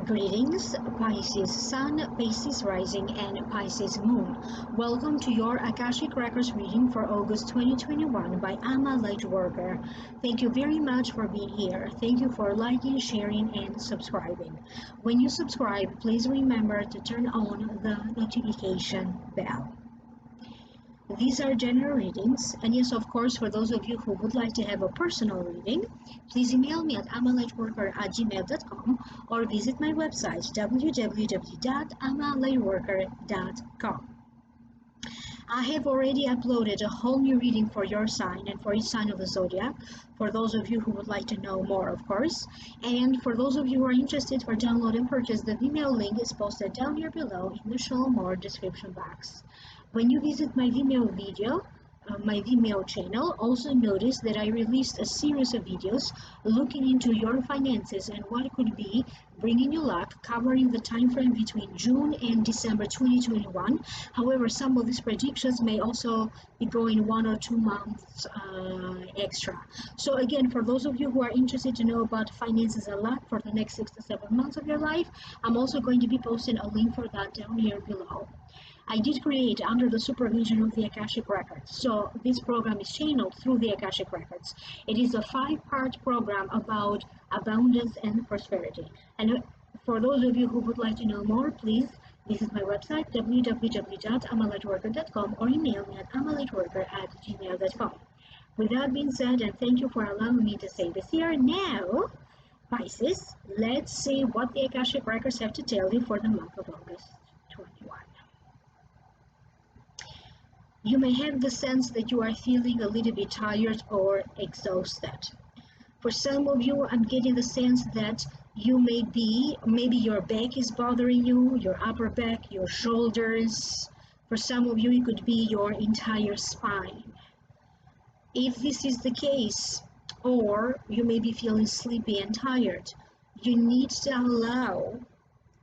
Greetings, Pisces Sun, Pisces Rising, and Pisces Moon. Welcome to your Akashic Records reading for August 2021 by LightWorker. Thank you very much for being here. Thank you for liking, sharing, and subscribing. When you subscribe, please remember to turn on the notification bell. These are general readings, and yes, of course, for those of you who would like to have a personal reading, please email me at amalightworker@gmail.com or visit my website www.amalightworker.com. I have already uploaded a whole new reading for your sign and for each sign of the zodiac, for those of you who would like to know more, of course. And for those of you who are interested for download and purchase, the Vimeo link is posted down here below in the show more description box. When you visit my Vimeo channel, also notice that I released a series of videos looking into your finances and what could be bringing you luck, covering the time frame between June and December 2021. However, some of these predictions may also be going 1 or 2 months extra. So again, for those of you who are interested to know about finances a lot for the next 6 to 7 months of your life, I'm also going to be posting a link for that down here below. I did create under the supervision of the Akashic Records. So this program is channeled through the Akashic Records. It is a 5-part program about abundance and prosperity. And for those of you who would like to know more, please visit my website www.amalightworker.com or email me at amalightworker@gmail.com. With that being said, and thank you for allowing me to say this here. Now, Pisces, let's see what the Akashic Records have to tell you for the month of August 21. You may have the sense that you are feeling a little bit tired or exhausted. For some of you, I'm getting the sense that you maybe your back is bothering you, your upper back, your shoulders. For some of you, it could be your entire spine. If this is the case, or you may be feeling sleepy and tired, you need to allow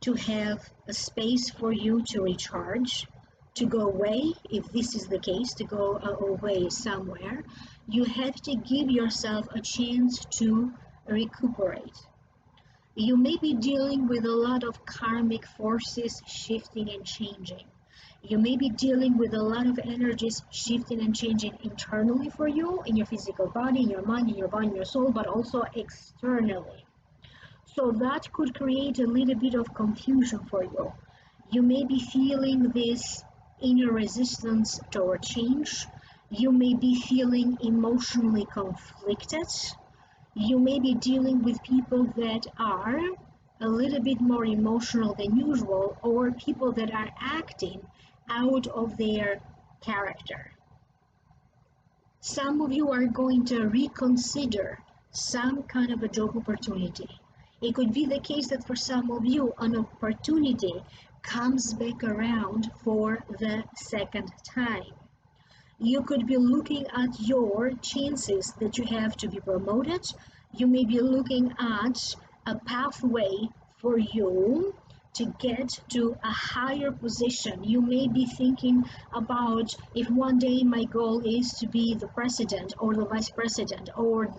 to have a space for you to recharge, to go away. If this is the case, to go away somewhere, you have to give yourself a chance to recuperate. You may be dealing with a lot of karmic forces shifting and changing. You may be dealing with a lot of energies shifting and changing internally for you, in your physical body, in your mind, in your body, in your soul, but also externally. So that could create a little bit of confusion for you. You may be feeling this inner resistance toward change. You may be feeling emotionally conflicted. You may be dealing with people that are a little bit more emotional than usual, or people that are acting out of their character. Some of you are going to reconsider some kind of a job opportunity. It could be the case that for some of you, an opportunity comes back around for the second time. You could be looking at your chances that you have to be promoted. You may be looking at a pathway for you to get to a higher position. You may be thinking about, if one day my goal is to be the president or the vice president or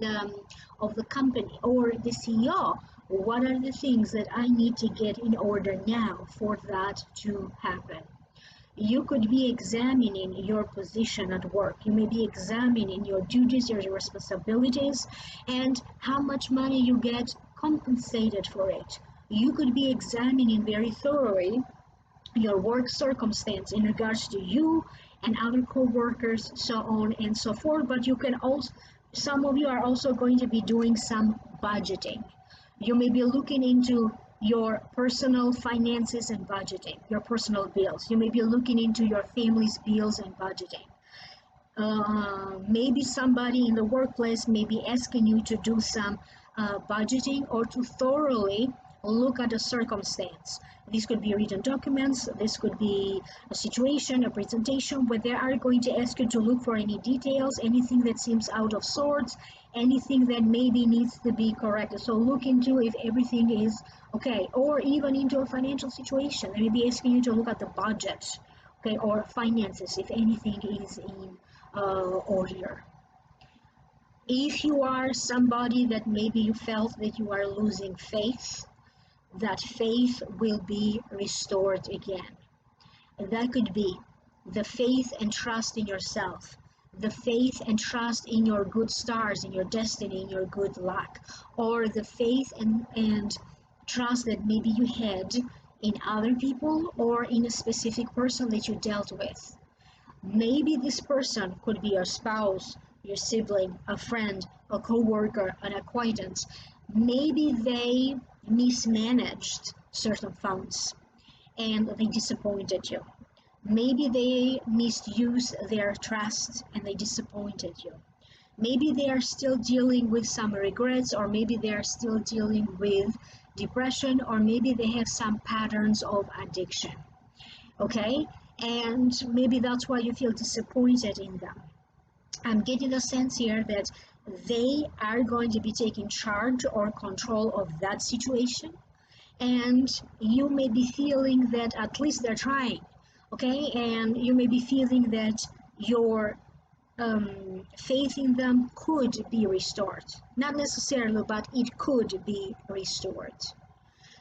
of the company or the CEO, what are the things that I need to get in order now for that to happen? You could be examining your position at work. You may be examining your duties, your responsibilities, and how much money you get compensated for it. You could be examining very thoroughly your work circumstance in regards to you and other co-workers, so on and so forth. But you can also, some of you are also going to be doing some budgeting. You may be looking into your personal finances and budgeting, your personal bills. You may be looking into your family's bills and budgeting. Maybe somebody in the workplace may be asking you to do some budgeting or to thoroughly look at the circumstance. This could be written documents, this could be a situation, a presentation, where they are going to ask you to look for any details, anything that seems out of sorts, anything that maybe needs to be corrected. So look into if everything is okay, or even into a financial situation. They may be asking you to look at the budget, okay, or finances, if anything is in order. If you are somebody that maybe you felt that you are losing faith, that faith will be restored again. And that could be the faith and trust in yourself, the faith and trust in your good stars, in your destiny, in your good luck, or the faith and trust that maybe you had in other people or in a specific person that you dealt with. Maybe this person could be your spouse, your sibling, a friend, a co-worker, an acquaintance. Maybe they mismanaged certain funds and they disappointed you. Maybe they misused their trust and they disappointed you. Maybe they are still dealing with some regrets, or maybe they are still dealing with depression, or maybe they have some patterns of addiction. Okay? And maybe that's why you feel disappointed in them. I'm getting the sense here that they are going to be taking charge or control of that situation, and you may be feeling that at least they're trying, okay? And you may be feeling that your faith in them could be restored. Not necessarily, but it could be restored.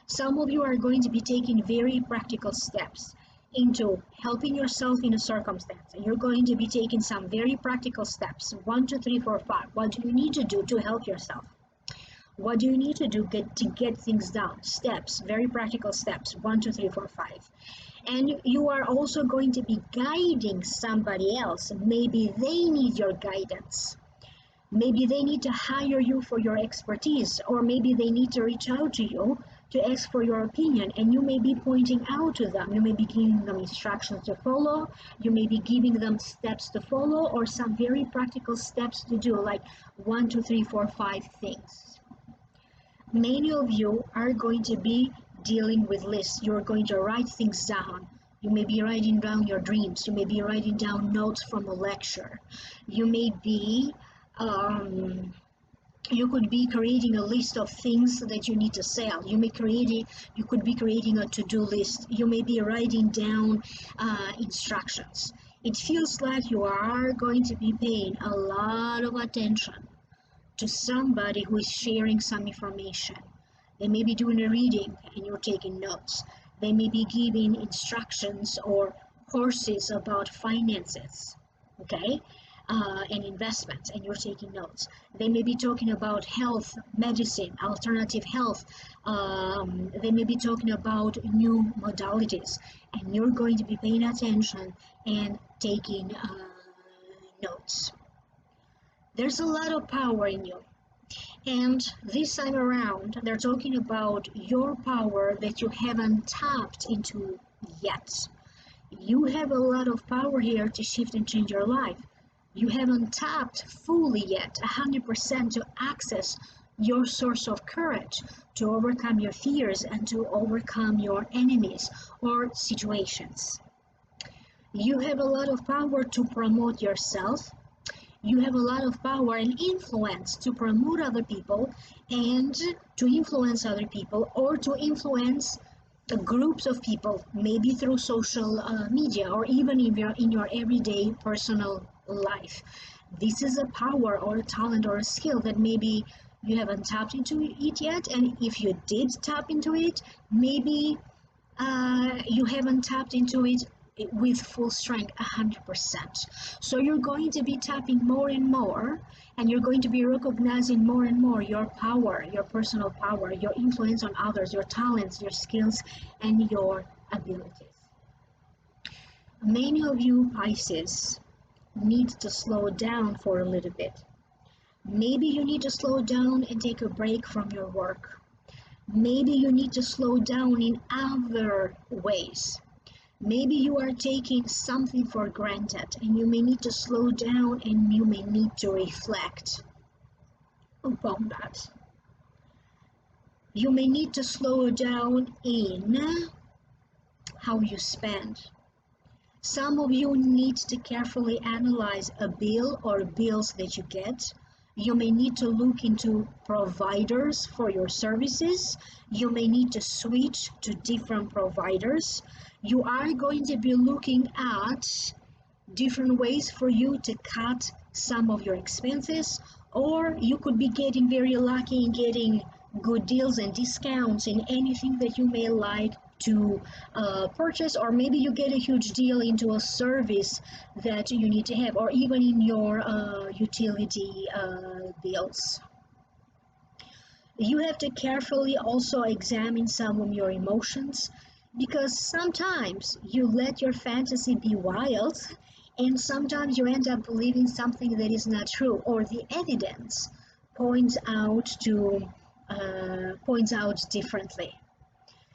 Some of you are going to be taking very practical steps into helping yourself in a circumstance, and you're going to be taking some very practical steps. 1, 2, 3, 4, 5. What do you need to do to help yourself? What do you need to do to get things done? Steps, very practical steps. 1, 2, 3, 4, 5. And you are also going to be guiding somebody else. Maybe they need your guidance. Maybe they need to hire you for your expertise, or maybe they need to reach out to you to ask for your opinion, and you may be pointing out to them. You may be giving them instructions to follow, you may be giving them steps to follow, or some very practical steps to do, like 1, 2, 3, 4, 5 things. Many of you are going to be dealing with lists. You're going to write things down. You may be writing down your dreams. You may be writing down notes from a lecture. You may be you could be creating a list of things that you need to sell. You could be creating a to-do list. You may be writing down instructions. It feels like you are going to be paying a lot of attention to somebody who is sharing some information. They may be doing a reading and you're taking notes. They may be giving instructions or courses about finances, okay? And investments, and you're taking notes. They may be talking about health, medicine, alternative health. They may be talking about new modalities, and you're going to be paying attention and taking notes. There's a lot of power in you. And this time around, they're talking about your power that you haven't tapped into yet. You have a lot of power here to shift and change your life. You haven't tapped fully yet, 100%, to access your source of courage, to overcome your fears and to overcome your enemies or situations. You have a lot of power to promote yourself. You have a lot of power and influence to promote other people and to influence other people, or to influence groups of people, maybe through social media, or even in your everyday personal life. This is a power or a talent or a skill that maybe you haven't tapped into it yet, and if you did tap into it, maybe you haven't tapped into it with full strength, 100%. So you're going to be tapping more and more, and you're going to be recognizing more and more your power, your personal power, your influence on others, your talents, your skills, and your abilities. Many of you Pisces need to slow down for a little bit. Maybe you need to slow down and take a break from your work. Maybe you need to slow down in other ways. Maybe you are taking something for granted, and you may need to slow down, and you may need to reflect upon that. You may need to slow down in how you spend. Some of you need to carefully analyze a bill or bills that you get. You may need to look into providers for your services. You may need to switch to different providers. You are going to be looking at different ways for you to cut some of your expenses, or you could be getting very lucky in getting good deals and discounts in anything that you may like to purchase, or maybe you get a huge deal into a service that you need to have, or even in your utility bills. You have to carefully also examine some of your emotions, because sometimes you let your fantasy be wild, and sometimes you end up believing something that is not true, or the evidence points out differently.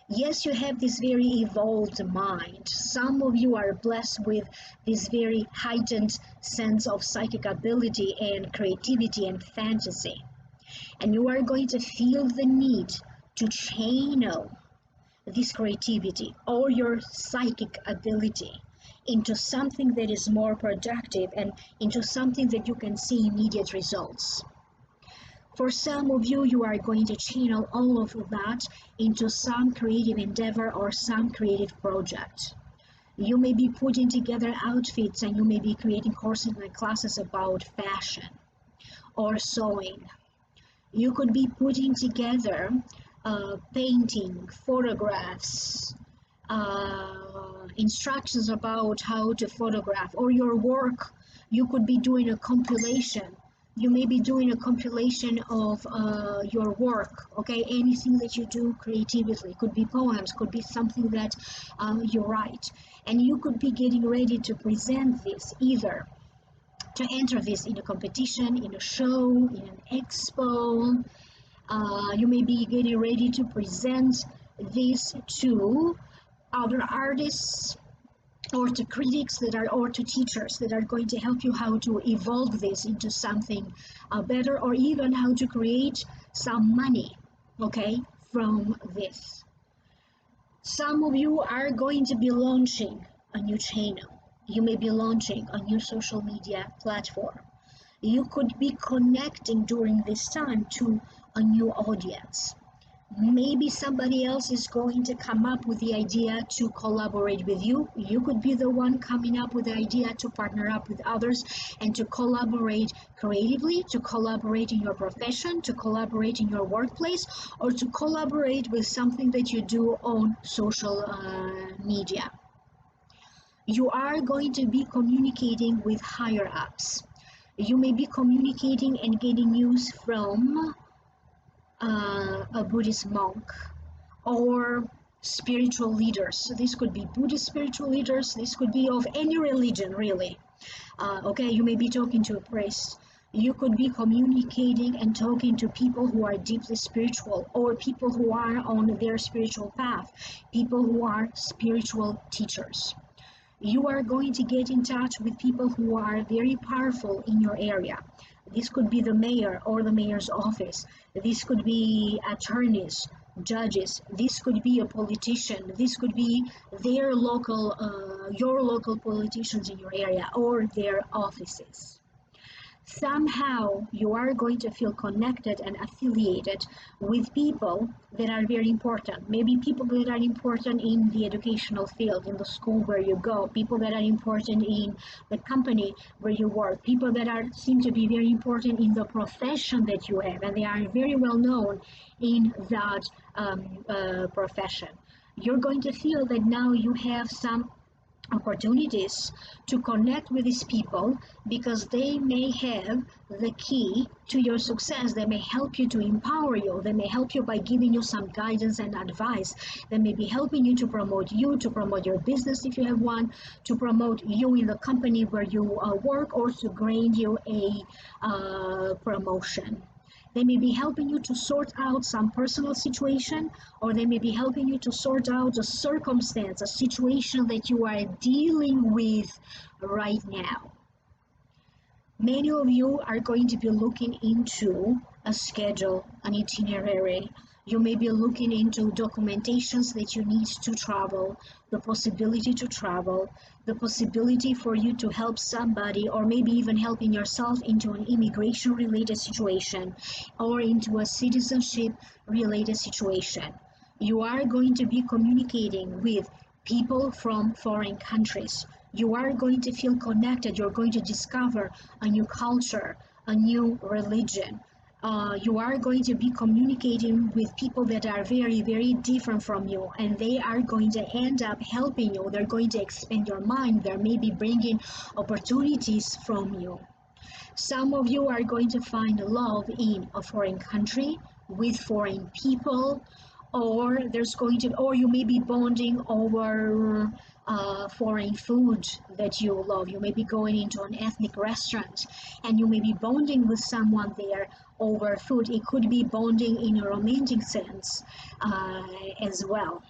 Yes, you have this very evolved mind. Some of you are blessed with this very heightened sense of psychic ability and creativity and fantasy. And you are going to feel the need to channel this creativity or your psychic ability into something that is more productive and into something that you can see immediate results. For some of you, you are going to channel all of that into some creative endeavor or some creative project. You may be putting together outfits, and you may be creating courses and classes about fashion or sewing. You could be putting together painting, photographs, instructions about how to photograph, or your work. You could be doing a compilation. You may be doing a compilation of your work, okay? Anything that you do creatively. Could be poems, could be something that you write. And you could be getting ready to present this, either to enter this in a competition, in a show, in an expo. You may be getting ready to present this to other artists, or to critics or to teachers that are going to help you how to evolve this into something better, or even how to create some money, okay, from this. Some of you are going to be launching a new channel. You may be launching a new social media platform. You could be connecting during this time to a new audience. Maybe somebody else is going to come up with the idea to collaborate with you. You could be the one coming up with the idea to partner up with others and to collaborate creatively, to collaborate in your profession, to collaborate in your workplace, or to collaborate with something that you do on social media. You are going to be communicating with higher ups. You may be communicating and getting news from a Buddhist monk or spiritual leaders. So this could be Buddhist spiritual leaders. This could be of any religion, really. Okay, you may be talking to a priest. You could be communicating and talking to people who are deeply spiritual, or people who are on their spiritual path, people who are spiritual teachers. You are going to get in touch with people who are very powerful in your area. This could be the mayor or the mayor's office. This could be attorneys, judges. This could be a politician. This could be their local, your local politicians in your area, or their offices. Somehow you are going to feel connected and affiliated with people that are very important. Maybe people that are important in the educational field, in the school where you go, people that are important in the company where you work, people that seem to be very important in the profession that you have, and they are very well known in that profession. You're going to feel that now you have some opportunities to connect with these people, because they may have the key to your success. They may help you, to empower you. They may help you by giving you some guidance and advice. They may be helping you, to promote your business if you have one, to promote you in the company where you work, or to grant you a promotion. They may be helping you to sort out some personal situation, or they may be helping you to sort out a circumstance, a situation that you are dealing with right now. Many of you are going to be looking into a schedule, an itinerary. You may be looking into documentations that you need to travel, the possibility to travel, the possibility for you to help somebody, or maybe even helping yourself into an immigration related situation or into a citizenship related situation. You are going to be communicating with people from foreign countries. You are going to feel connected. You're going to discover a new culture, a new religion. You are going to be communicating with people that are very, very different from you, and they are going to end up helping you. They're going to expand your mind. They're maybe bringing opportunities from you. Some of you are going to find love in a foreign country with foreign people, or you may be bonding over foreign food that you love. You may be going into an ethnic restaurant and you may be bonding with someone there over food. It could be bonding in a romantic sense as well.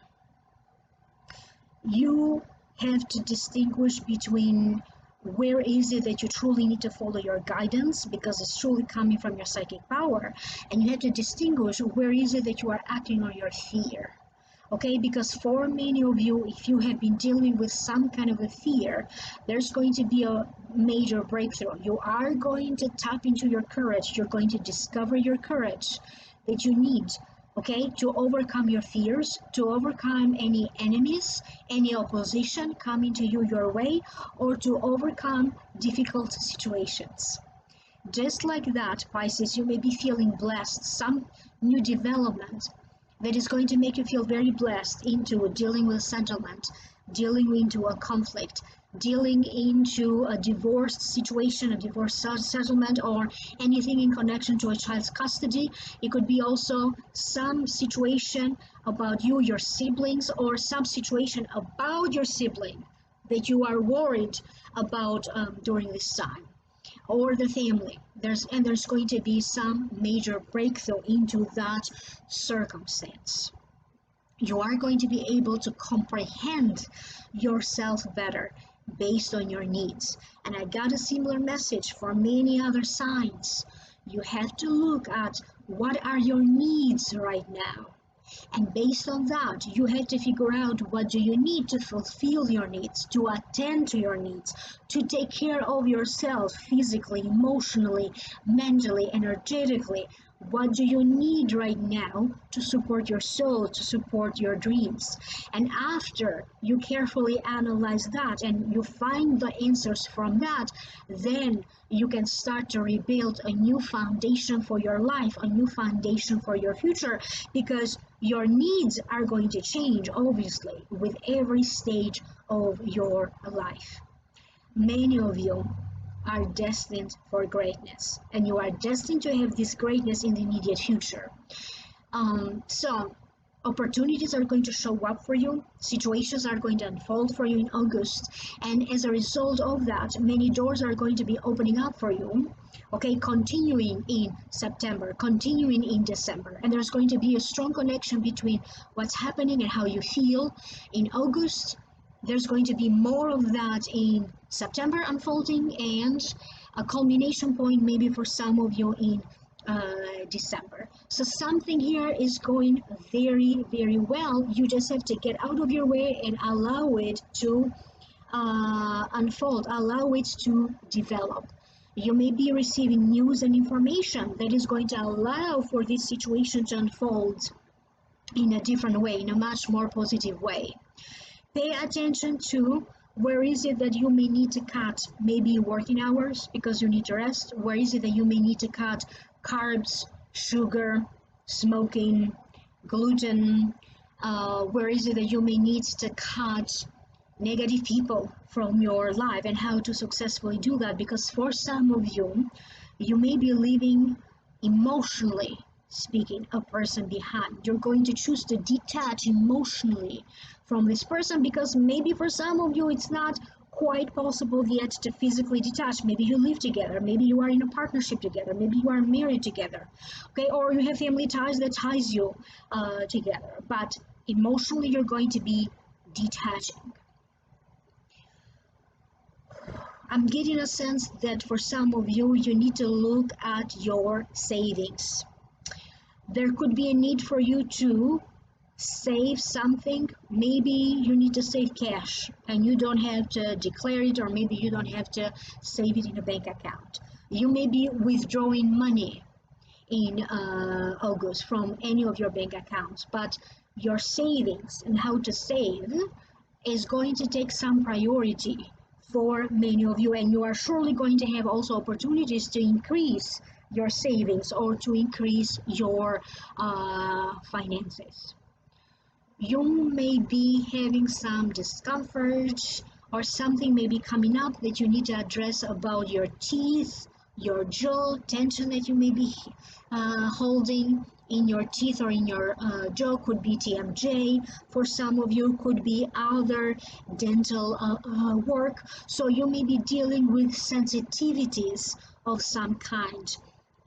You have to distinguish between where is it that you truly need to follow your guidance because it's truly coming from your psychic power, and you have to distinguish where is it that you are acting on your fear. Okay, because for many of you, if you have been dealing with some kind of a fear, there's going to be a major breakthrough. You are going to tap into your courage. You're going to discover your courage that you need, okay, to overcome your fears, to overcome any enemies, any opposition coming to you your way, or to overcome difficult situations. Just like that, Pisces, you may be feeling blessed, some new development that is going to make you feel very blessed into dealing with settlement, dealing into a conflict, dealing into a divorced situation, a divorce settlement, or anything in connection to a child's custody. It could be also some situation about you, your siblings, or some situation about your sibling that you are worried about during this time, or the family. There's going to be some major breakthrough into that circumstance. You are going to be able to comprehend yourself better based on your needs. And I got a similar message for many other signs. You have to look at what are your needs right now. And based on that, you have to figure out what do you need to fulfill your needs, to attend to your needs, to take care of yourself physically, emotionally, mentally, energetically. What do you need right now to support your soul, to support your dreams? And after you carefully analyze that and you find the answers from that, then you can start to rebuild a new foundation for your life, a new foundation for your future, because your needs are going to change, obviously, with every stage of your life. Many of you are destined for greatness, and you are destined to have this greatness in the immediate future. So opportunities are going to show up for you, situations are going to unfold for you in August, and as a result of that, many doors are going to be opening up for you, okay, continuing in September, continuing in December, and there's going to be a strong connection between what's happening and how you feel in August. There's going to be more of that in September unfolding, and a culmination point maybe for some of you in December. So something here is going very, very well. You just have to get out of your way and allow it to unfold, allow it to develop. You may be receiving news and information that is going to allow for this situation to unfold in a different way, in a much more positive way. Pay attention to where is it that you may need to cut maybe working hours because you need to rest. Where is it that you may need to cut carbs, sugar, smoking, gluten? Where is it that you may need to cut negative people from your life, and how to successfully do that? Because for some of you, you may be leaving, emotionally speaking, a person behind. You're going to choose to detach emotionally from this person because maybe for some of you it's not quite possible yet to physically detach. Maybe you live together, maybe you are in a partnership together, maybe you are married together, okay, or you have family ties that ties you together, but emotionally you're going to be detaching. I'm getting a sense that for some of you, you need to look at your savings. There could be a need for you to save something. Maybe you need to save cash and you don't have to declare it, or maybe you don't have to save it in a bank account. You may be withdrawing money in August from any of your bank accounts, but your savings and how to save is going to take some priority for many of you, and you are surely going to have also opportunities to increase your savings or to increase your finances. You may be having some discomfort, or something may be coming up that you need to address about your teeth, your jaw, tension that you may be holding in your teeth or in your jaw. Could be TMJ. For some of you, could be other dental work. So you may be dealing with sensitivities of some kind.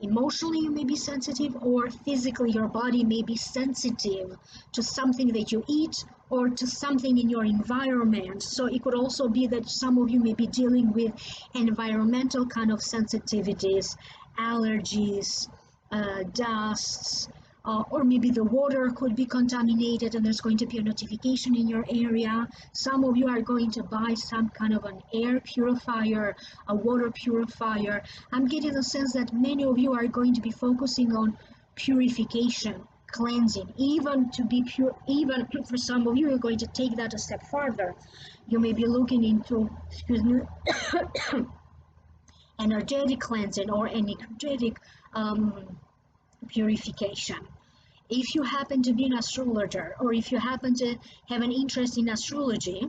Emotionally, you may be sensitive, or physically, your body may be sensitive to something that you eat or to something in your environment. So it could also be that some of you may be dealing with environmental kind of sensitivities, allergies, dusts, or maybe the water could be contaminated and there's going to be a notification in your area. Some of you are going to buy some kind of an air purifier, a water purifier. I'm getting the sense that many of you are going to be focusing on purification, cleansing, even to be pure. Even for some of you, you're going to take that a step further. You may be looking into, excuse me, energetic cleansing or energetic purification. If you happen to be an astrologer, or if you happen to have an interest in astrology,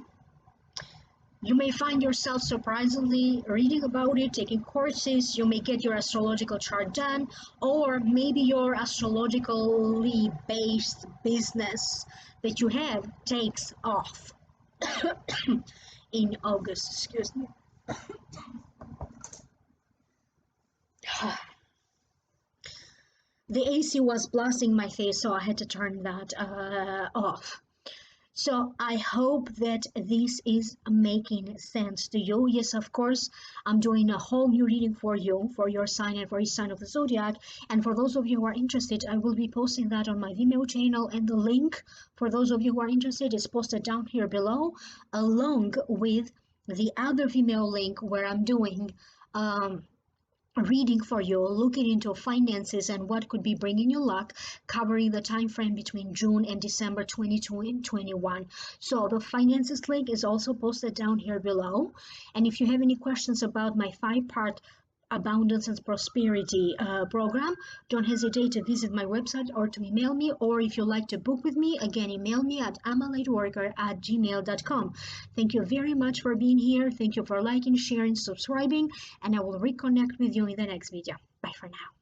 you may find yourself surprisingly reading about it, taking courses. You may get your astrological chart done, or maybe your astrologically based business that you have takes off in August. Excuse me. The AC was blasting my face, so I had to turn that off. So I hope that this is making sense to you. Yes, of course, I'm doing a whole new reading for you, for your sign and for each sign of the zodiac. And for those of you who are interested, I will be posting that on my Vimeo channel, and the link for those of you who are interested is posted down here below, along with the other Vimeo link where I'm doing reading for you, looking into finances and what could be bringing you luck, covering the time frame between June and December 2021. So the finances link is also posted down here below. And if you have any questions about my 5-part abundance and prosperity program, don't hesitate to visit my website or to email me, or if you like to book with me, again, email me at amalightworker@gmail.com. Thank you very much for being here. Thank you for liking, sharing, subscribing, and I will reconnect with you in the next video. Bye for now.